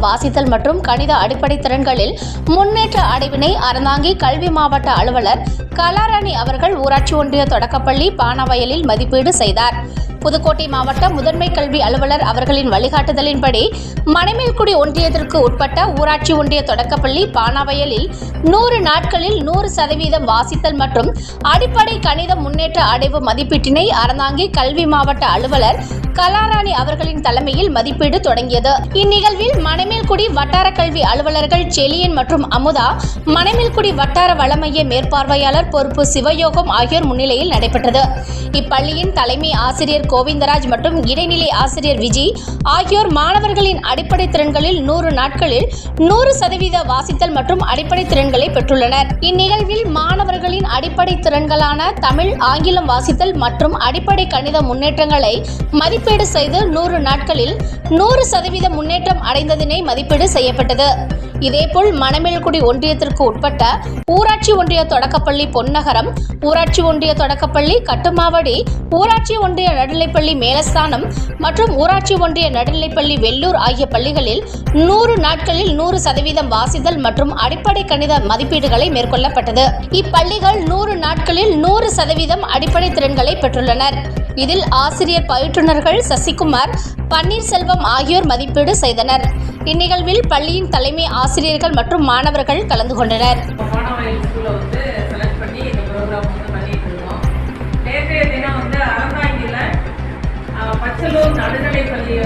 வாசித்தல் மற்றும் கணித அடிப்படை திறன்களில் முன்னேற்ற அடைவினை அறந்தாங்கி கல்வி மாவட்ட அலுவலர் கலாராணி அவர்கள் ஊராட்சி ஒன்றிய தொடக்கப்பள்ளி பானவயலில் மதிப்பீடு செய்தார். புதுக்கோட்டை மாவட்ட முதன்மை கல்வி அலுவலர் அவர்களின் வழிகாட்டுதலின்படி மணமேல்குடி ஒன்றியத்திற்கு உட்பட்ட ஊராட்சி ஒன்றிய தொடக்கப்பள்ளி பானாவயலில் 100 நாட்களில் 100% வாசித்தல் மற்றும் அடிப்படை கணித முன்னேற்ற அடைவு மதிப்பீட்டினை அறந்தாங்கி கல்வி மாவட்ட அலுவலர் கலாராணி அவர்களின் தலைமையில் மதிப்பீடு தொடங்கியது. இந்நிகழ்வில் மணமேல்குடி வட்டார கல்வி அலுவலர்கள் செலியன் மற்றும் அமுதா, மணமேல்குடி வட்டார வளமைய மேற்பார்வையாளர் பொறுப்பு சிவயோகம் ஆகியோர் முன்னிலையில் நடைபெற்றது. இப்பள்ளியின் தலைமை ஆசிரியர் கோவிந்தராஜ் மற்றும் இடைநிலை ஆசிரியர் விஜய் ஆகியோர் மாணவர்களின் அடிப்படை திறன்களில் 100 நாட்களில் 100% வாசித்தல் மற்றும் அடிப்படை திறன்களை பெற்றுள்ளனர். இந்நிகழ்வில் மாணவர்களின் அடிப்படை திறன்களான தமிழ், ஆங்கிலம் வாசித்தல் மற்றும் அடிப்படை கணித முன்னேற்றங்களை மதிப்பீடு செய்து 100 நாட்களில் 100% முன்னேற்றம் அடைந்ததினை மதிப்பீடு செய்யப்பட்டது. இதேபோல் மணமேல்குடி ஒன்றியத்திற்கு உட்பட்ட ஊராட்சி ஒன்றிய தொடக்கப்பள்ளி பொன்னகரம், ஊராட்சி ஒன்றிய தொடக்கப்பள்ளி கட்டுமாவடி, ஊராட்சி ஒன்றிய நடுநிலைப்பள்ளி மேலஸ்தானம் மற்றும் ஊராட்சி ஒன்றிய நடுநிலைப்பள்ளி வெள்ளூர் ஆகிய பள்ளிகளில் 100 நாட்களில் 100% வாசித்தல் மற்றும் அடிப்படை கணித மதிப்பீடுகளை மேற்கொள்ளப்பட்டது. இப்பள்ளிகள் 100 நாட்களில் 100% அடிப்படை திறன்களை பெற்றுள்ளனர். இதில் ஆசிரியர் பயிற்றுனர்கள் சசிகுமார், பன்னீர்செல்வம் ஆகியோர் மதிப்பீடு செய்தனர். இந்நிகழ்வில் பள்ளியின் தலைமை ஆசிரியர்கள் மற்றும் மாணவர்கள் கலந்து கொண்டனர். நேற்றைய தினம் அறந்தாங்கியில் பச்சலூர் நடுநிலை பள்ளியை